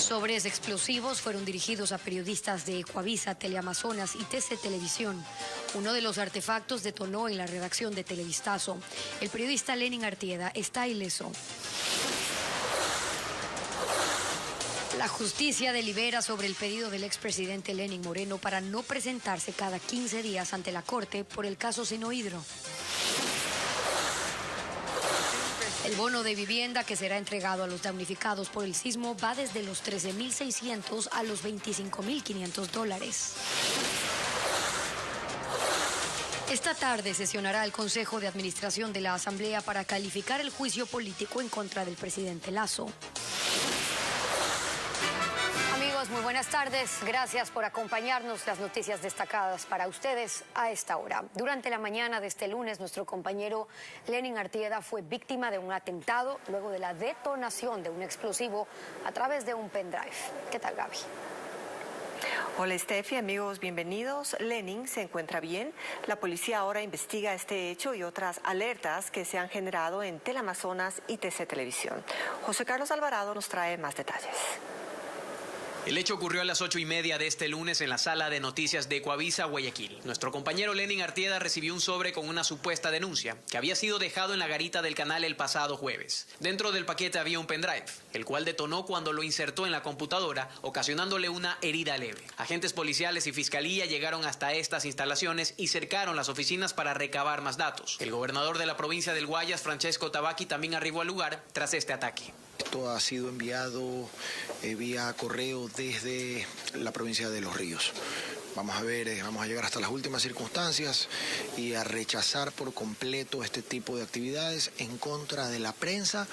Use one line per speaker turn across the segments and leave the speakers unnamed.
Sobres explosivos fueron dirigidos a periodistas de Ecuavisa, Teleamazonas y TC Televisión. Uno de los artefactos detonó en la redacción de Televistazo. El periodista Lenin Artieda está ileso. La justicia delibera sobre el pedido del expresidente Lenín Moreno para no presentarse cada 15 días ante la Corte por el caso Sinohydro. El bono de vivienda que será entregado a los damnificados por el sismo va desde los $13.600 a los $25.500. Esta tarde sesionará el Consejo de Administración de la Asamblea para calificar el juicio político en contra del presidente Lasso. Muy buenas tardes, gracias por acompañarnos. Las noticias destacadas para ustedes a esta hora. Durante la mañana de este lunes, nuestro compañero Lenin Artieda fue víctima de un atentado luego de la detonación de un explosivo a través de un pendrive. ¿Qué tal, Gaby?
Hola, Steffi, amigos, bienvenidos. Lenin se encuentra bien. La policía ahora investiga este hecho y otras alertas que se han generado en Teleamazonas y TC Televisión. José Carlos Alvarado nos trae más detalles.
El hecho ocurrió a las 8:30 de este lunes en la sala de noticias de Ecuavisa, Guayaquil. Nuestro compañero Lenin Artieda recibió un sobre con una supuesta denuncia que había sido dejado en la garita del canal el pasado jueves. Dentro del paquete había un pendrive, el cual detonó cuando lo insertó en la computadora, ocasionándole una herida leve. Agentes policiales y fiscalía llegaron hasta estas instalaciones y cercaron las oficinas para recabar más datos. El gobernador de la provincia del Guayas, Francesco Tabaqui, también arribó al lugar tras este ataque.
Esto ha sido enviado vía correo desde la provincia de Los Ríos. Vamos a ver, vamos a llegar hasta las últimas circunstancias y a rechazar por completo este tipo de actividades en contra de la prensa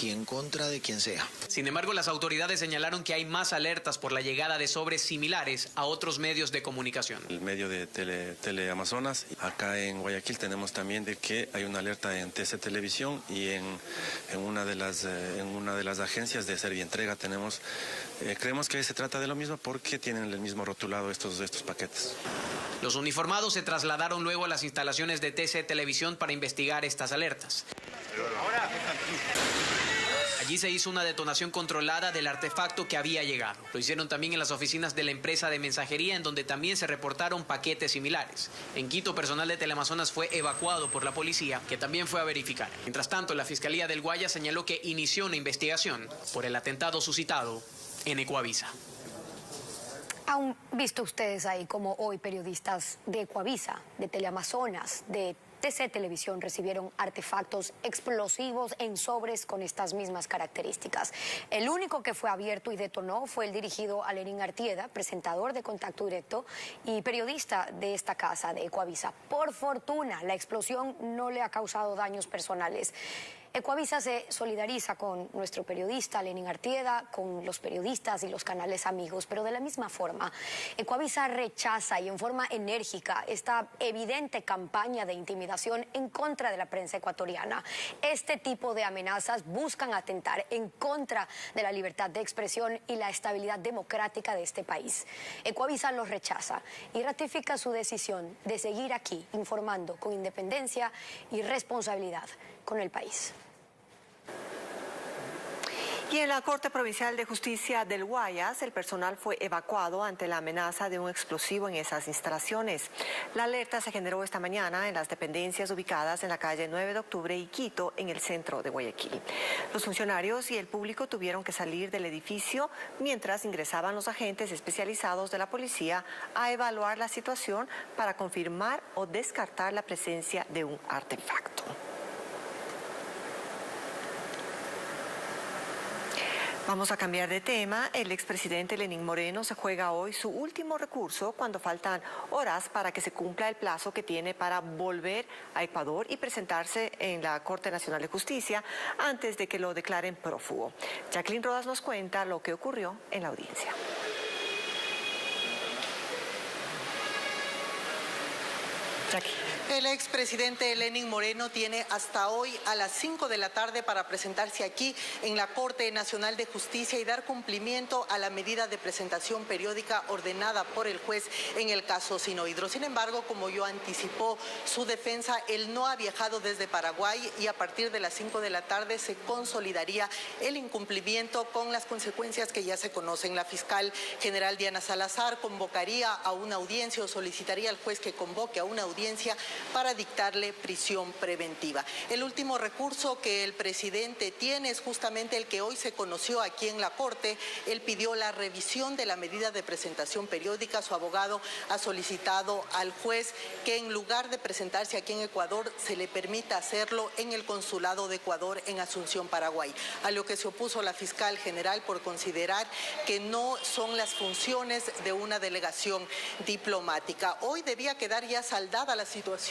y en contra de quien sea.
Sin embargo, las autoridades señalaron que hay más alertas por la llegada de sobres similares a otros medios de comunicación.
El medio de Teleamazonas, acá en Guayaquil tenemos también de que hay una alerta en TC Televisión y en una de las agencias de Servientrega tenemos, creemos que se trata de lo mismo porque tienen el mismo rotulado estos paquetes.
Los uniformados se trasladaron luego a las instalaciones de TC Televisión para investigar estas alertas. Allí se hizo una detonación controlada del artefacto que había llegado. Lo hicieron también en las oficinas de la empresa de mensajería, en donde también se reportaron paquetes similares. En Quito, personal de Teleamazonas fue evacuado por la policía, que también fue a verificar. Mientras tanto, la Fiscalía del Guayas señaló que inició una investigación por el atentado suscitado en Ecuavisa.
¿Han visto ustedes ahí como hoy periodistas de Ecuavisa, de Teleamazonas, de TC Televisión recibieron artefactos explosivos en sobres con estas mismas características? El único que fue abierto y detonó fue el dirigido a Lenin Artieda, presentador de Contacto Directo y periodista de esta casa de Ecuavisa. Por fortuna, la explosión no le ha causado daños personales. Ecuavisa se solidariza con nuestro periodista Lenin Artieda, con los periodistas y los canales amigos, pero de la misma forma, Ecuavisa rechaza y en forma enérgica esta evidente campaña de intimidación en contra de la prensa ecuatoriana. Este tipo de amenazas buscan atentar en contra de la libertad de expresión y la estabilidad democrática de este país. Ecuavisa los rechaza y ratifica su decisión de seguir aquí informando con independencia y responsabilidad con el país.
Y en la Corte Provincial de Justicia del Guayas, el personal fue evacuado ante la amenaza de un explosivo en esas instalaciones. La alerta se generó esta mañana en las dependencias ubicadas en la calle 9 de Octubre y Quito, en el centro de Guayaquil. Los funcionarios y el público tuvieron que salir del edificio mientras ingresaban los agentes especializados de la policía a evaluar la situación para confirmar o descartar la presencia de un artefacto. Vamos a cambiar de tema. El expresidente Lenín Moreno se juega hoy su último recurso cuando faltan horas para que se cumpla el plazo que tiene para volver a Ecuador y presentarse en la Corte Nacional de Justicia antes de que lo declaren prófugo. Jacqueline Rodas nos cuenta lo que ocurrió en la audiencia. Jackie.
El expresidente Lenín Moreno tiene hasta hoy a las 5 de la tarde para presentarse aquí en la Corte Nacional de Justicia y dar cumplimiento a la medida de presentación periódica ordenada por el juez en el caso Sinohydro. Sin embargo, como yo anticipó su defensa, él no ha viajado desde Paraguay y a partir de las 5 de la tarde se consolidaría el incumplimiento con las consecuencias que ya se conocen. La fiscal general Diana Salazar convocaría a una audiencia o solicitaría al juez que convoque a una audiencia para dictarle prisión preventiva. El último recurso que el presidente tiene es justamente el que hoy se conoció aquí en la Corte. Él pidió la revisión de la medida de presentación periódica. Su abogado ha solicitado al juez que en lugar de presentarse aquí en Ecuador, se le permita hacerlo en el Consulado de Ecuador en Asunción, Paraguay, a lo que se opuso la fiscal general por considerar que no son las funciones de una delegación diplomática. Hoy debía quedar ya saldada la situación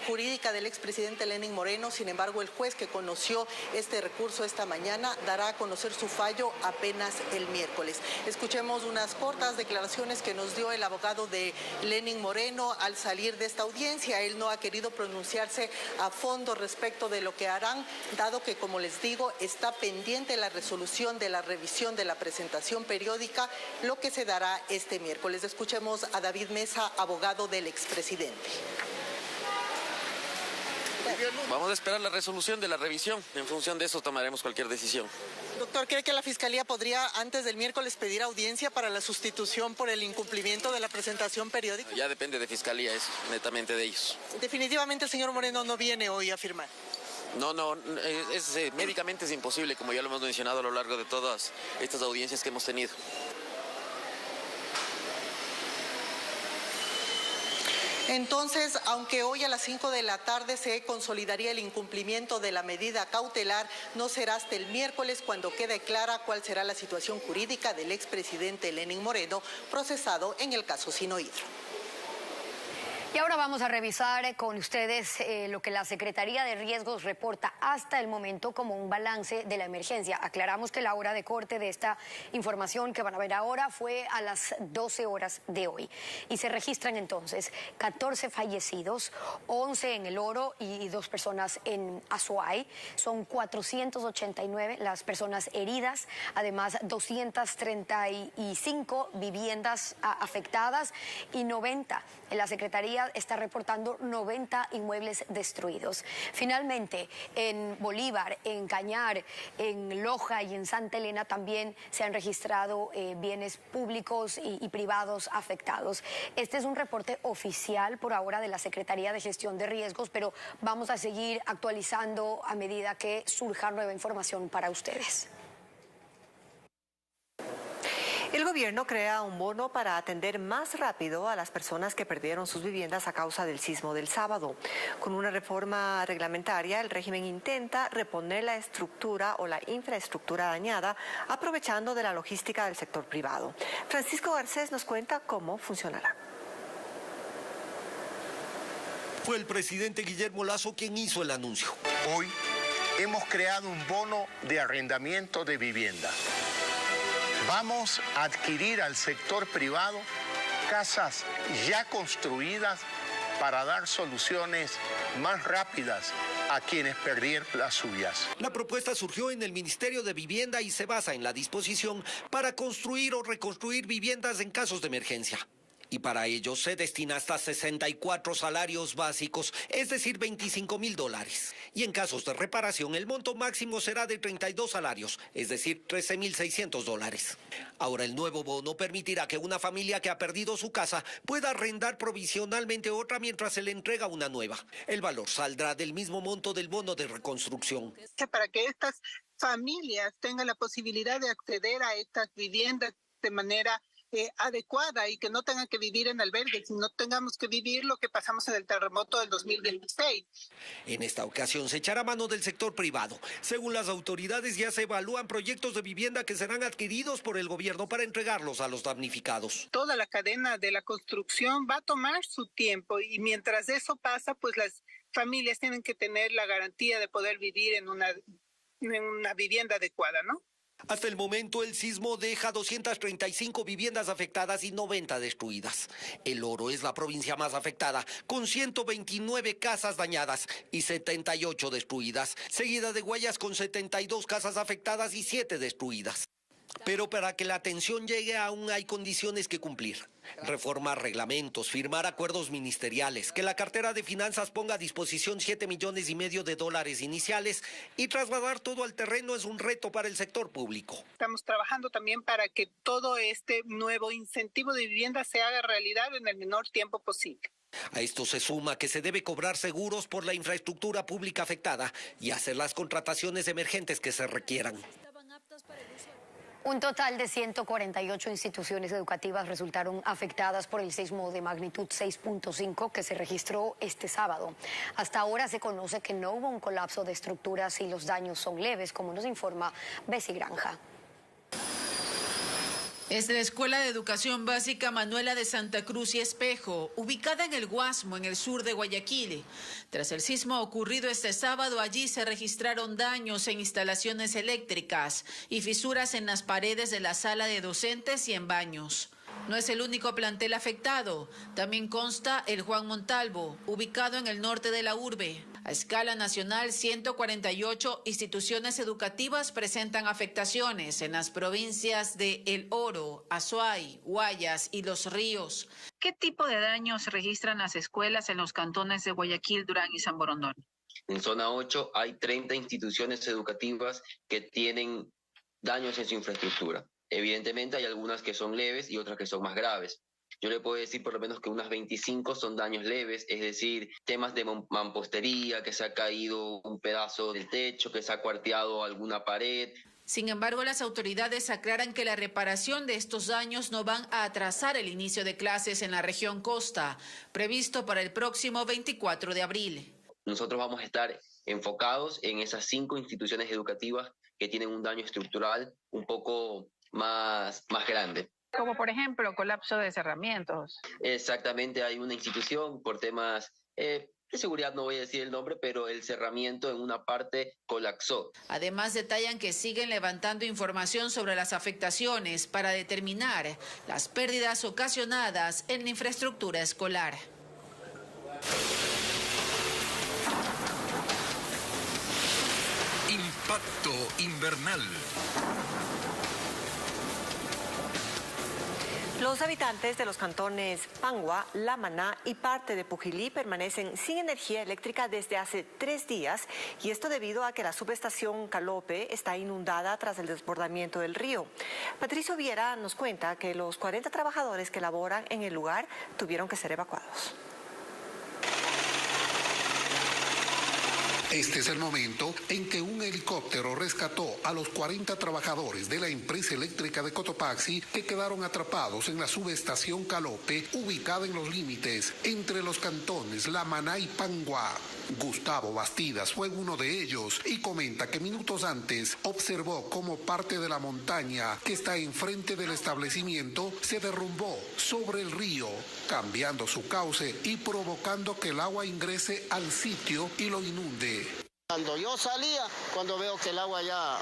jurídica del expresidente Lenín Moreno. Sin embargo, el juez que conoció este recurso esta mañana dará a conocer su fallo apenas el miércoles. Escuchemos unas cortas declaraciones que nos dio el abogado de Lenín Moreno al salir de esta audiencia. Él no ha querido pronunciarse a fondo respecto de lo que harán, dado que, como les digo, está pendiente la resolución de la revisión de la presentación periódica, lo que se dará este miércoles. Escuchemos a David Mesa, abogado del expresidente.
Vamos a esperar la resolución de la revisión. En función de eso tomaremos cualquier decisión.
Doctor, ¿cree que la Fiscalía podría antes del miércoles pedir audiencia para la sustitución por el incumplimiento de la presentación periódica?
Ya depende de Fiscalía eso, netamente de ellos.
Definitivamente el señor Moreno no viene hoy a firmar.
No, médicamente es imposible, como ya lo hemos mencionado a lo largo de todas estas audiencias que hemos tenido.
Entonces, aunque hoy a las 5 de la tarde se consolidaría el incumplimiento de la medida cautelar, no será hasta el miércoles cuando quede clara cuál será la situación jurídica del expresidente Lenín Moreno procesado en el caso Sinohydro.
Y ahora vamos a revisar con ustedes lo que la Secretaría de Riesgos reporta hasta el momento como un balance de la emergencia. Aclaramos que la hora de corte de esta información que van a ver ahora fue a las 12 horas de hoy. Y se registran entonces 14 fallecidos, 11 en El Oro y 2 personas en Azuay. Son 489 las personas heridas, además 235 viviendas afectadas y 90 en la Secretaría está reportando 90 inmuebles destruidos. Finalmente, en Bolívar, en Cañar, en Loja y en Santa Elena también se han registrado bienes públicos y privados afectados. Este es un reporte oficial por ahora de la Secretaría de Gestión de Riesgos, pero vamos a seguir actualizando a medida que surja nueva información para ustedes.
El gobierno crea un bono para atender más rápido a las personas que perdieron sus viviendas a causa del sismo del sábado. Con una reforma reglamentaria, el régimen intenta reponer la estructura o la infraestructura dañada, aprovechando de la logística del sector privado. Francisco Garcés nos cuenta cómo funcionará.
Fue el presidente Guillermo Lasso quien hizo el anuncio.
Hoy hemos creado un bono de arrendamiento de vivienda. Vamos a adquirir al sector privado casas ya construidas para dar soluciones más rápidas a quienes perdieron las suyas.
La propuesta surgió en el Ministerio de Vivienda y se basa en la disposición para construir o reconstruir viviendas en casos de emergencia. Y para ello se destina hasta 64 salarios básicos, es decir, $25.000. Y en casos de reparación, el monto máximo será de 32 salarios, es decir, $13.600. Ahora el nuevo bono permitirá que una familia que ha perdido su casa pueda arrendar provisionalmente otra mientras se le entrega una nueva. El valor saldrá del mismo monto del bono de reconstrucción.
Para que estas familias tengan la posibilidad de acceder a estas viviendas de manera adecuada y que no tengan que vivir en albergues, y no tengamos que vivir lo que pasamos en el terremoto del 2016.
En esta ocasión se echará mano del sector privado. Según las autoridades, ya se evalúan proyectos de vivienda que serán adquiridos por el gobierno para entregarlos a los damnificados.
Toda la cadena de la construcción va a tomar su tiempo y mientras eso pasa, pues las familias tienen que tener la garantía de poder vivir en una vivienda adecuada, ¿no?
Hasta el momento, el sismo deja 235 viviendas afectadas y 90 destruidas. El Oro es la provincia más afectada, con 129 casas dañadas y 78 destruidas, seguida de Guayas con 72 casas afectadas y 7 destruidas. Pero para que la atención llegue aún hay condiciones que cumplir. Reformar reglamentos, firmar acuerdos ministeriales, que la cartera de finanzas ponga a disposición $7,5 millones iniciales y trasladar todo al terreno es un reto para el sector público.
Estamos trabajando también para que todo este nuevo incentivo de vivienda se haga realidad en el menor tiempo posible.
A esto se suma que se debe cobrar seguros por la infraestructura pública afectada y hacer las contrataciones emergentes que se requieran.
Un total de 148 instituciones educativas resultaron afectadas por el sismo de magnitud 6.5 que se registró este sábado. Hasta ahora se conoce que no hubo un colapso de estructuras y los daños son leves, como nos informa Bessie Granja.
Es la Escuela de Educación Básica Manuela de Santa Cruz y Espejo, ubicada en el Guasmo, en el sur de Guayaquil. Tras el sismo ocurrido este sábado, allí se registraron daños en instalaciones eléctricas y fisuras en las paredes de la sala de docentes y en baños. No es el único plantel afectado. También consta el Juan Montalvo, ubicado en el norte de la urbe. A escala nacional, 148 instituciones educativas presentan afectaciones en las provincias de El Oro, Azuay, Guayas y Los Ríos. ¿Qué tipo de daños registran las escuelas en los cantones de Guayaquil, Durán y San Borondón?
En zona 8 hay 30 instituciones educativas que tienen daños en su infraestructura. Evidentemente hay algunas que son leves y otras que son más graves. Yo le puedo decir por lo menos que unas 25 son daños leves, es decir, temas de mampostería, que se ha caído un pedazo del techo, que se ha cuarteado alguna pared.
Sin embargo, las autoridades aclaran que la reparación de estos daños no van a atrasar el inicio de clases en la región costa, previsto para el próximo 24 de abril.
Nosotros vamos a estar enfocados en esas 5 instituciones educativas que tienen un daño estructural un poco más grande.
Como por ejemplo, colapso de cerramientos.
Exactamente, hay una institución por temas de seguridad, no voy a decir el nombre, pero el cerramiento en una parte colapsó.
Además, detallan que siguen levantando información sobre las afectaciones para determinar las pérdidas ocasionadas en la infraestructura escolar.
Impacto invernal.
Los habitantes de los cantones Pangua, Lamaná y parte de Pujilí permanecen sin energía eléctrica desde hace 3 días y esto debido a que la subestación Calope está inundada tras el desbordamiento del río. Patricio Viera nos cuenta que los 40 trabajadores que laboran en el lugar tuvieron que ser evacuados.
Este es el momento en que un helicóptero rescató a los 40 trabajadores de la empresa eléctrica de Cotopaxi que quedaron atrapados en la subestación Calope, ubicada en los límites entre los cantones Lamaná y Pangua. Gustavo Bastidas fue uno de ellos y comenta que minutos antes observó cómo parte de la montaña que está enfrente del establecimiento se derrumbó sobre el río, cambiando su cauce y provocando que el agua ingrese al sitio y lo inunde.
Cuando yo salía, cuando veo que el agua ya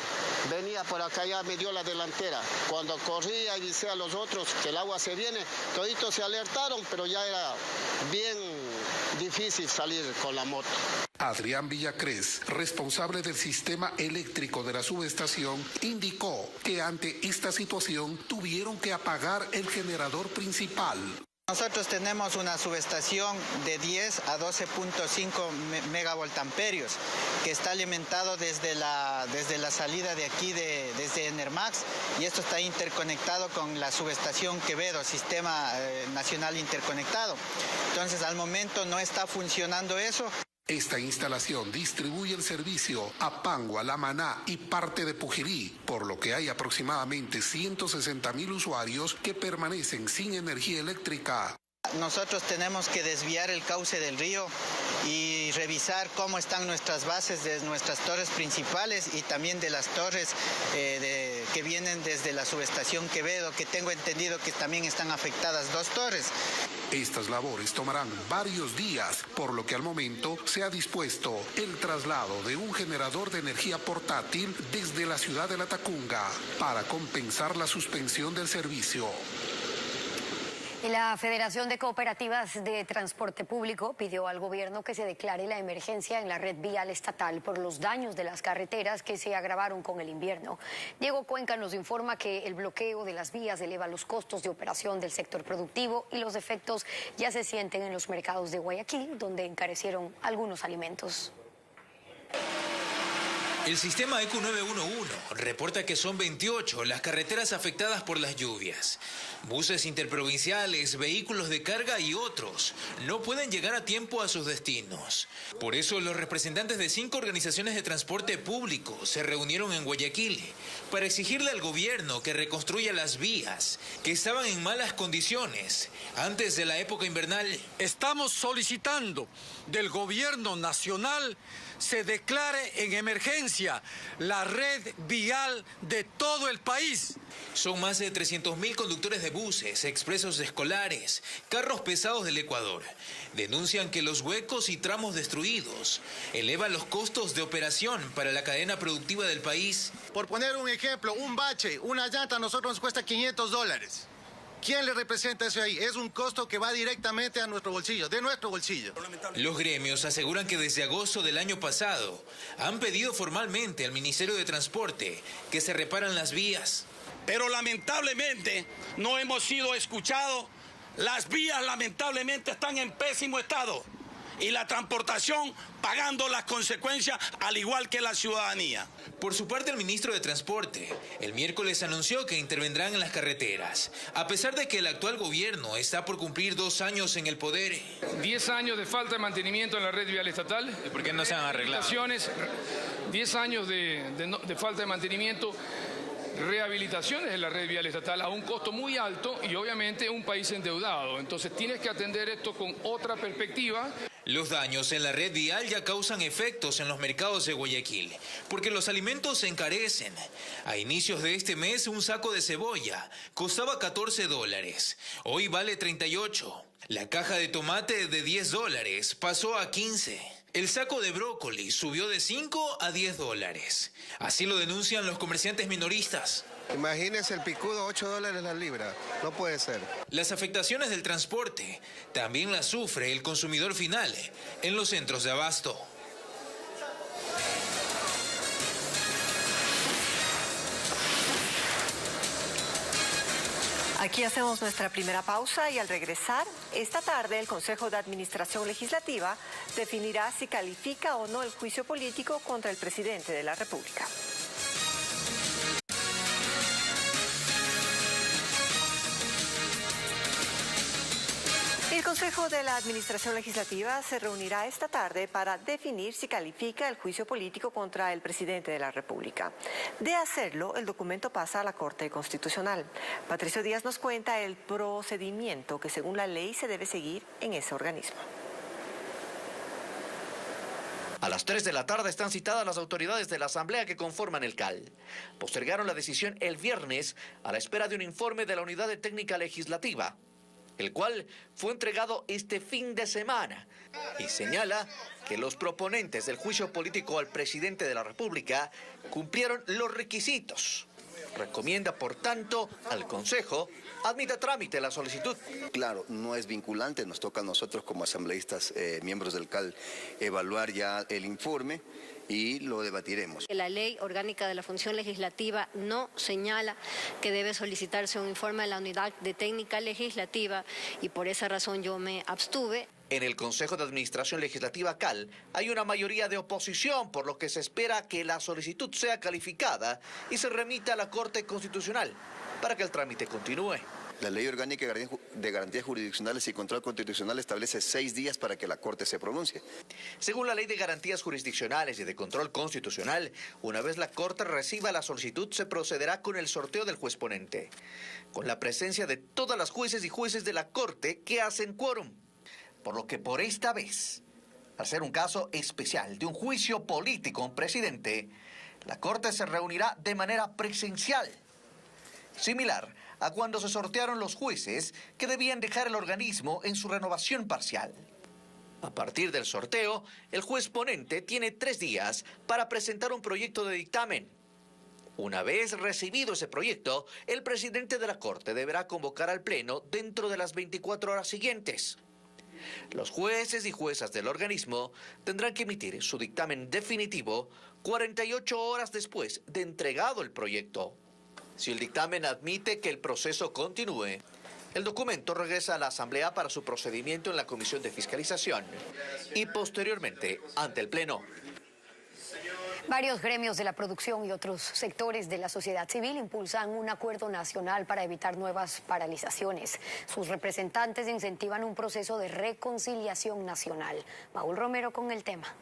venía por acá, ya me dio la delantera. Cuando corría y dije a los otros que el agua se viene, toditos se alertaron, pero ya era bien difícil salir con la moto.
Adrián Villacrés, responsable del sistema eléctrico de la subestación, indicó que ante esta situación tuvieron que apagar el generador principal.
Nosotros tenemos una subestación de 10 a 12.5 megavoltamperios que está alimentado desde la salida de aquí, desde Enermax, y esto está interconectado con la subestación Quevedo, Sistema Nacional Interconectado. Entonces, al momento no está funcionando eso.
Esta instalación distribuye el servicio a Pangua, Lamaná y parte de Pujilí, por lo que hay aproximadamente 160,000 usuarios que permanecen sin energía eléctrica.
Nosotros tenemos que desviar el cauce del río y revisar cómo están nuestras bases de nuestras torres principales y también de las torres que vienen desde la subestación Quevedo, que tengo entendido que también están afectadas 2 torres.
Estas labores tomarán varios días, por lo que al momento se ha dispuesto el traslado de un generador de energía portátil desde la ciudad de Latacunga para compensar la suspensión del servicio.
Y la Federación de Cooperativas de Transporte Público pidió al gobierno que se declare la emergencia en la red vial estatal por los daños de las carreteras que se agravaron con el invierno. Diego Cuenca nos informa que el bloqueo de las vías eleva los costos de operación del sector productivo y los efectos ya se sienten en los mercados de Guayaquil, donde encarecieron algunos alimentos.
El sistema ECU 911 reporta que son 28 las carreteras afectadas por las lluvias. Buses interprovinciales, vehículos de carga y otros no pueden llegar a tiempo a sus destinos. Por eso los representantes de 5 organizaciones de transporte público se reunieron en Guayaquil para exigirle al gobierno que reconstruya las vías que estaban en malas condiciones antes de la época invernal.
Estamos solicitando del gobierno nacional se declare en emergencia la red vial de todo el país.
Son más de 300.000 conductores de buses, expresos escolares, carros pesados del Ecuador. Denuncian que los huecos y tramos destruidos elevan los costos de operación para la cadena productiva del país.
Por poner un ejemplo, un bache, una llanta a nosotros nos cuesta $500. ¿Quién le representa eso ahí? Es un costo que va directamente a nuestro bolsillo, de nuestro bolsillo.
Los gremios aseguran que desde agosto del año pasado han pedido formalmente al Ministerio de Transporte que se reparan las vías.
Pero lamentablemente no hemos sido escuchados. Las vías lamentablemente están en pésimo estado y la transportación pagando las consecuencias al igual que la ciudadanía.
Por su parte, el ministro de Transporte el miércoles anunció que intervendrán en las carreteras, a pesar de que el actual gobierno está por cumplir 2 años en el poder.
10 años de falta de mantenimiento en la red vial estatal.
¿Y por qué no se han arreglado?
10 años de falta de mantenimiento, rehabilitaciones en la red vial estatal a un costo muy alto y obviamente un país endeudado. Entonces tienes que atender esto con otra perspectiva.
Los daños en la red vial ya causan efectos en los mercados de Guayaquil, porque los alimentos se encarecen. A inicios de este mes, un saco de cebolla costaba $14. Hoy vale 38. La caja de tomate de $10 pasó a 15. El saco de brócoli subió de 5 a $10. Así lo denuncian los comerciantes minoristas.
Imagínense el picudo, $8 la libra. No puede ser.
Las afectaciones del transporte también las sufre el consumidor final en los centros de abasto.
Aquí hacemos nuestra primera pausa y al regresar, esta tarde el Consejo de Administración Legislativa definirá si califica o no el juicio político contra el presidente de la República. El Consejo de la Administración Legislativa se reunirá esta tarde para definir si califica el juicio político contra el presidente de la República. De hacerlo, el documento pasa a la Corte Constitucional. Patricio Díaz nos cuenta el procedimiento que según la ley se debe seguir en ese organismo.
A las 3 de la tarde están citadas las autoridades de la Asamblea que conforman el CAL. Postergaron la decisión el viernes a la espera de un informe de la Unidad de Técnica Legislativa, el cual fue entregado este fin de semana y señala que los proponentes del juicio político al presidente de la República cumplieron los requisitos. Recomienda, por tanto, al Consejo admita trámite la solicitud.
Claro, no es vinculante, nos toca a nosotros como asambleístas, miembros del CAL, evaluar ya el informe y lo debatiremos.
La ley orgánica de la función legislativa no señala que debe solicitarse un informe de la unidad de técnica legislativa y por esa razón yo me abstuve.
En el Consejo de Administración Legislativa CAL hay una mayoría de oposición, por lo que se espera que la solicitud sea calificada y se remita a la Corte Constitucional para que el trámite continúe.
La Ley Orgánica de Garantías Jurisdiccionales y Control Constitucional establece 6 días para que la Corte se pronuncie.
Según la Ley de Garantías Jurisdiccionales y de Control Constitucional, una vez la Corte reciba la solicitud, se procederá con el sorteo del juez ponente, con la presencia de todas las jueces y jueces de la Corte que hacen quórum. Por lo que por esta vez, al ser un caso especial de un juicio político a un presidente, la Corte se reunirá de manera presencial, similar a cuando se sortearon los jueces que debían dejar el organismo en su renovación parcial. A partir del sorteo, el juez ponente tiene 3 días para presentar un proyecto de dictamen. Una vez recibido ese proyecto, el presidente de la Corte deberá convocar al Pleno dentro de las 24 horas siguientes. Los jueces y juezas del organismo tendrán que emitir su dictamen definitivo 48 horas después de entregado el proyecto. Si el dictamen admite que el proceso continúe, el documento regresa a la Asamblea para su procedimiento en la Comisión de Fiscalización y posteriormente ante el Pleno.
Varios gremios de la producción y otros sectores de la sociedad civil impulsan un acuerdo nacional para evitar nuevas paralizaciones. Sus representantes incentivan un proceso de reconciliación nacional. Paul Romero con el tema.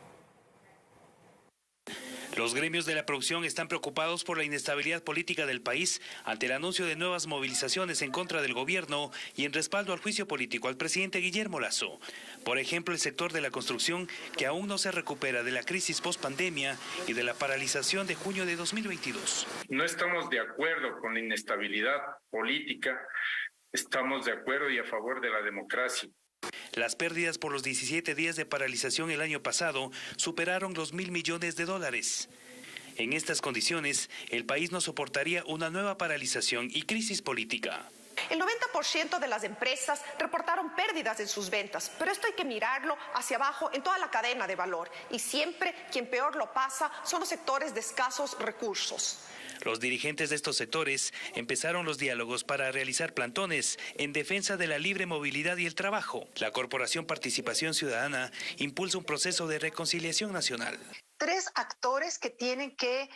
Los gremios de la producción están preocupados por la inestabilidad política del país ante el anuncio de nuevas movilizaciones en contra del gobierno y en respaldo al juicio político al presidente Guillermo Lasso. Por ejemplo, el sector de la construcción, que aún no se recupera de la crisis post-pandemia y de la paralización de junio de 2022.
No estamos de acuerdo con la inestabilidad política, estamos de acuerdo y a favor de la democracia.
Las pérdidas por los 17 días de paralización el año pasado superaron los $1.000 millones. En estas condiciones, el país no soportaría una nueva paralización y crisis política.
El 90% de las empresas reportaron pérdidas en sus ventas, pero esto hay que mirarlo hacia abajo en toda la cadena de valor. Y siempre quien peor lo pasa son los sectores de escasos recursos.
Los dirigentes de estos sectores empezaron los diálogos para realizar plantones en defensa de la libre movilidad y el trabajo. La Corporación Participación Ciudadana impulsa un proceso de reconciliación nacional.
3 actores que tienen que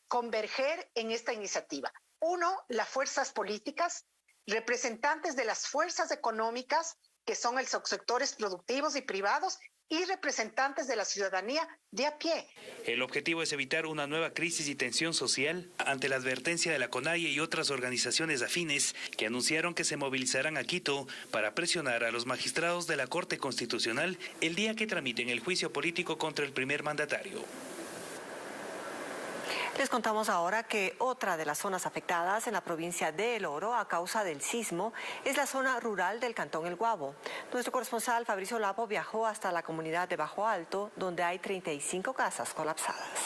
converger en esta iniciativa. 1, las fuerzas políticas, representantes de las fuerzas económicas, que son los sectores productivos y privados, y representantes de la ciudadanía de a pie.
El objetivo es evitar una nueva crisis y tensión social ante la advertencia de la CONAIE y otras organizaciones afines que anunciaron que se movilizarán a Quito para presionar a los magistrados de la Corte Constitucional el día que tramiten el juicio político contra el primer mandatario.
Les contamos ahora que otra de las zonas afectadas en la provincia de El Oro a causa del sismo es la zona rural del cantón El Guabo. Nuestro corresponsal Fabricio Lapo viajó hasta la comunidad de Bajo Alto, donde hay 35 casas colapsadas.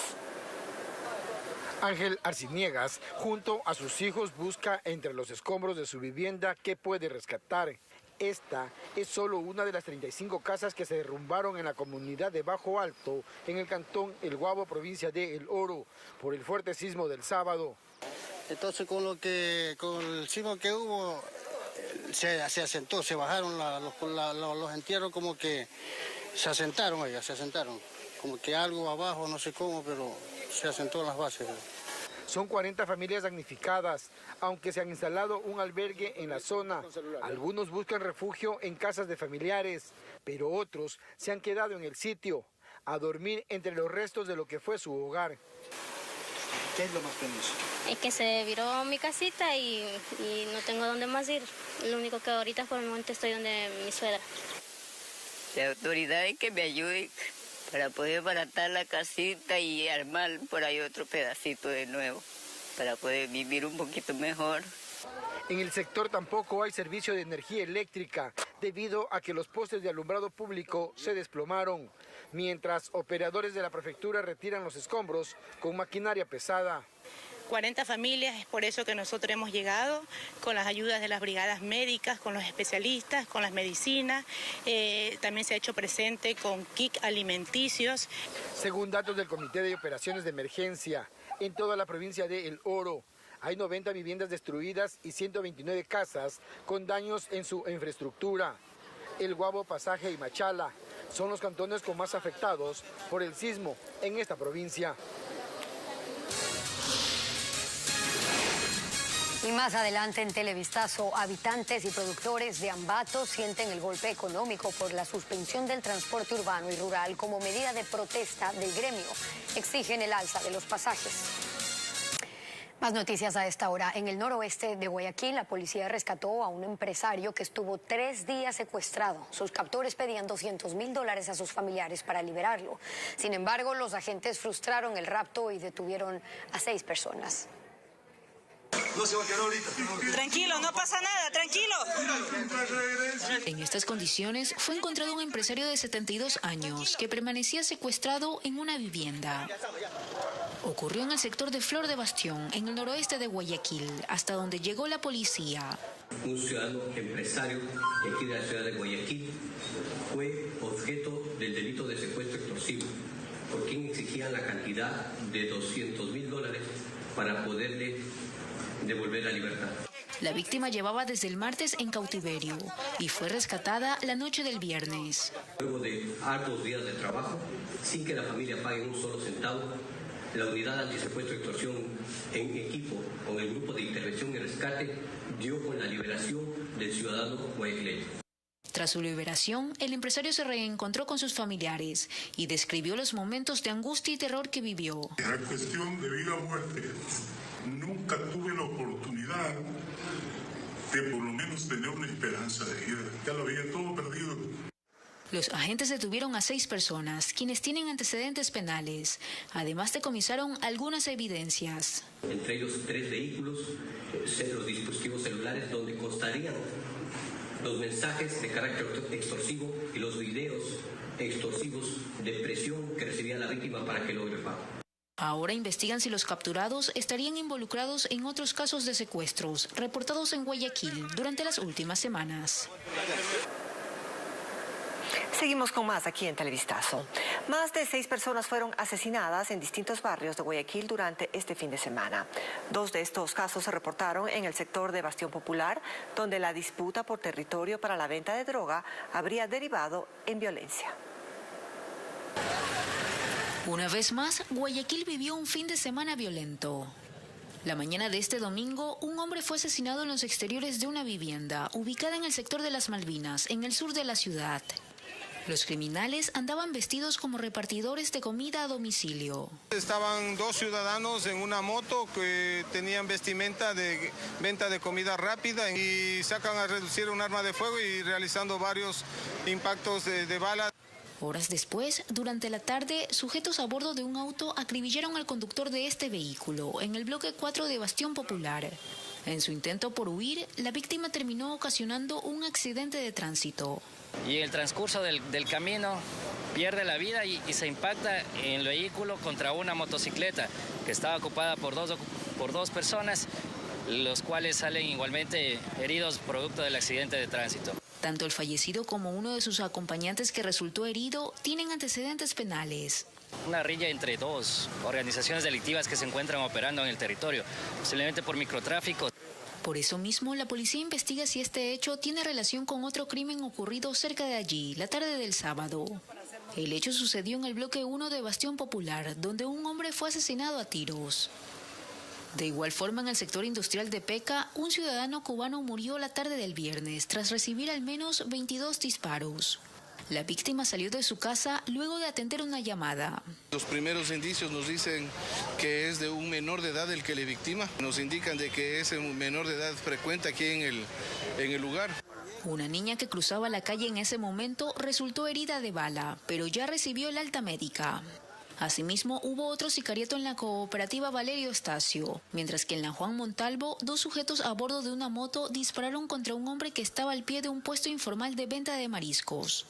Ángel Arciniegas, junto a sus hijos, busca entre los escombros de su vivienda qué puede rescatar. Esta es solo una de las 35 casas que se derrumbaron en la comunidad de Bajo Alto, en el cantón El Guabo, provincia de El Oro, por el fuerte sismo del sábado.
Entonces con el sismo que hubo, se asentó, se bajaron los entierros, como que se asentaron, como que algo abajo, no sé cómo, pero se asentó las bases.
Son 40 familias damnificadas, aunque se han instalado un albergue en la zona. Algunos buscan refugio en casas de familiares, pero otros se han quedado en el sitio, a dormir entre los restos de lo que fue su hogar. ¿Qué es lo más penoso?
Es que se viró mi casita y no tengo dónde más ir. Lo único que ahorita por el momento estoy donde mi suegra.
La autoridad es que me ayude para poder baratar la casita y armar por ahí otro pedacito de nuevo, para poder vivir un poquito mejor.
En el sector tampoco hay servicio de energía eléctrica, debido a que los postes de alumbrado público se desplomaron, mientras operadores de la prefectura retiran los escombros con maquinaria pesada.
40 familias, es por eso que nosotros hemos llegado con las ayudas de las brigadas médicas, con los especialistas, con las medicinas. También se ha hecho presente con kit alimenticios.
Según datos del Comité de Operaciones de Emergencia, en toda la provincia de El Oro hay 90 viviendas destruidas y 129 casas con daños en su infraestructura. El Guabo, Pasaje y Machala son los cantones con más afectados por el sismo en esta provincia.
Y más adelante en Televistazo, habitantes y productores de Ambato sienten el golpe económico por la suspensión del transporte urbano y rural como medida de protesta del gremio. Exigen el alza de los pasajes. Más noticias a esta hora. En el noroeste de Guayaquil, la policía rescató a un empresario que estuvo 3 días secuestrado. Sus captores pedían $200,000 a sus familiares para liberarlo. Sin embargo, los agentes frustraron el rapto y detuvieron a 6 personas.
No se va a quedar ahorita.
Tranquilo, no pasa nada, tranquilo.
En estas condiciones fue encontrado un empresario de 72 años que permanecía secuestrado en una vivienda. Ocurrió en el sector de Flor de Bastión, en el noroeste de Guayaquil, hasta donde llegó la policía.
Un ciudadano empresario de aquí de la ciudad de Guayaquil fue objeto del delito de secuestro extorsivo, por quien exigían la cantidad de $200.000 para poderle devolver la libertad.
La víctima llevaba desde el martes en cautiverio y fue rescatada la noche del viernes.
Luego de hartos días de trabajo, sin que la familia pague un solo centavo, la unidad antisecuestro y extorsión en equipo con el grupo de intervención y rescate dio con la liberación del ciudadano guayaquileño.
Tras su liberación, el empresario se reencontró con sus familiares y describió los momentos de angustia y terror que vivió.
Era cuestión de vida o muerte. Nunca tuve la oportunidad de por lo menos tener una esperanza de vida. Ya lo había todo perdido.
Los agentes detuvieron a 6 personas, quienes tienen antecedentes penales. Además, decomisaron algunas evidencias.
Entre ellos 3 vehículos, los dispositivos celulares donde constarían los mensajes de carácter extorsivo y los videos extorsivos de presión que recibía la víctima para que logre pago.
Ahora investigan si los capturados estarían involucrados en otros casos de secuestros reportados en Guayaquil durante las últimas semanas.
Seguimos con más aquí en Televistazo. Más de 6 personas fueron asesinadas en distintos barrios de Guayaquil durante este fin de semana. 2 de estos casos se reportaron en el sector de Bastión Popular, donde la disputa por territorio para la venta de droga habría derivado en violencia.
Una vez más, Guayaquil vivió un fin de semana violento. La mañana de este domingo, un hombre fue asesinado en los exteriores de una vivienda ubicada en el sector de Las Malvinas, en el sur de la ciudad. Los criminales andaban vestidos como repartidores de comida a domicilio.
Estaban 2 ciudadanos en una moto que tenían vestimenta de venta de comida rápida y sacan a reducir un arma de fuego y realizando varios impactos de bala.
Horas después, durante la tarde, sujetos a bordo de un auto acribillaron al conductor de este vehículo en el bloque 4 de Bastión Popular. En su intento por huir, la víctima terminó ocasionando un accidente de tránsito.
Y en el transcurso del camino pierde la vida y se impacta en el vehículo contra una motocicleta que estaba ocupada por dos personas, los cuales salen igualmente heridos producto del accidente de tránsito.
Tanto el fallecido como uno de sus acompañantes que resultó herido tienen antecedentes penales.
Una riña entre 2 organizaciones delictivas que se encuentran operando en el territorio, posiblemente por microtráfico.
Por eso mismo, la policía investiga si este hecho tiene relación con otro crimen ocurrido cerca de allí, la tarde del sábado. El hecho sucedió en el bloque 1 de Bastión Popular, donde un hombre fue asesinado a tiros. De igual forma, en el sector industrial de Peca, un ciudadano cubano murió la tarde del viernes tras recibir al menos 22 disparos. La víctima salió de su casa luego de atender una llamada.
Los primeros indicios nos dicen que es de un menor de edad el que le victima. Nos indican de que ese menor de edad frecuenta aquí en el lugar.
Una niña que cruzaba la calle en ese momento resultó herida de bala, pero ya recibió el alta médica. Asimismo, hubo otro sicariato en la cooperativa Valerio Estacio, mientras que en la Juan Montalvo, 2 sujetos a bordo de una moto dispararon contra un hombre que estaba al pie de un puesto informal de venta de mariscos.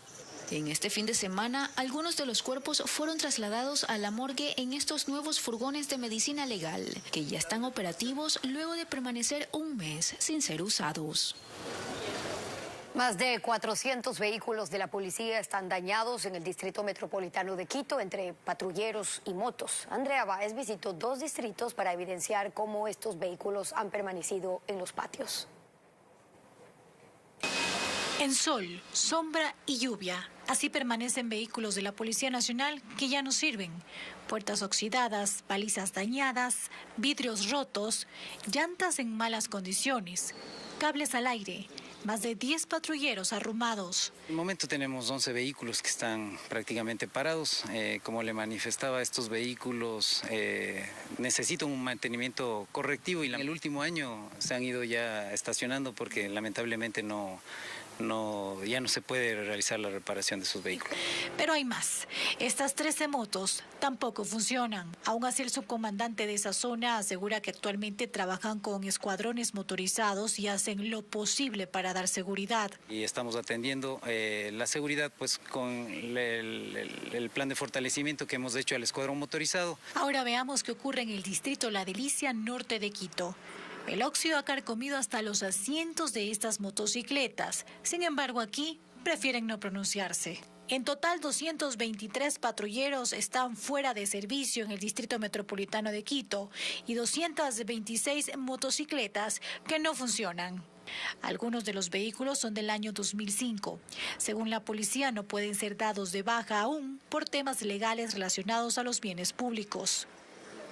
En este fin de semana, algunos de los cuerpos fueron trasladados a la morgue en estos nuevos furgones de medicina legal, que ya están operativos luego de permanecer un mes sin ser usados.
Más de 400 vehículos de la policía están dañados en el distrito metropolitano de Quito entre patrulleros y motos. Andrea Báez visitó 2 distritos para evidenciar cómo estos vehículos han permanecido en los patios.
En sol, sombra y lluvia, así permanecen vehículos de la Policía Nacional que ya no sirven. Puertas oxidadas, balizas dañadas, vidrios rotos, llantas en malas condiciones, cables al aire. Más de 10 patrulleros arrumados.
En el momento tenemos 11 vehículos que están prácticamente parados. Como le manifestaba, estos vehículos necesitan un mantenimiento correctivo y en el último año se han ido ya estacionando porque lamentablemente no ya no se puede realizar la reparación de sus vehículos.
Pero hay más. Estas 13 motos tampoco funcionan. Aún así, el subcomandante de esa zona asegura que actualmente trabajan con escuadrones motorizados y hacen lo posible para dar seguridad.
Y estamos atendiendo la seguridad pues con el plan de fortalecimiento que hemos hecho al escuadrón motorizado.
Ahora veamos qué ocurre en el distrito La Delicia, norte de Quito. El óxido ha carcomido hasta los asientos de estas motocicletas. Sin embargo, aquí prefieren no pronunciarse. En total, 223 patrulleros están fuera de servicio en el Distrito Metropolitano de Quito y 226 motocicletas que no funcionan. Algunos de los vehículos son del año 2005. Según la policía, no pueden ser dados de baja aún por temas legales relacionados a los bienes públicos.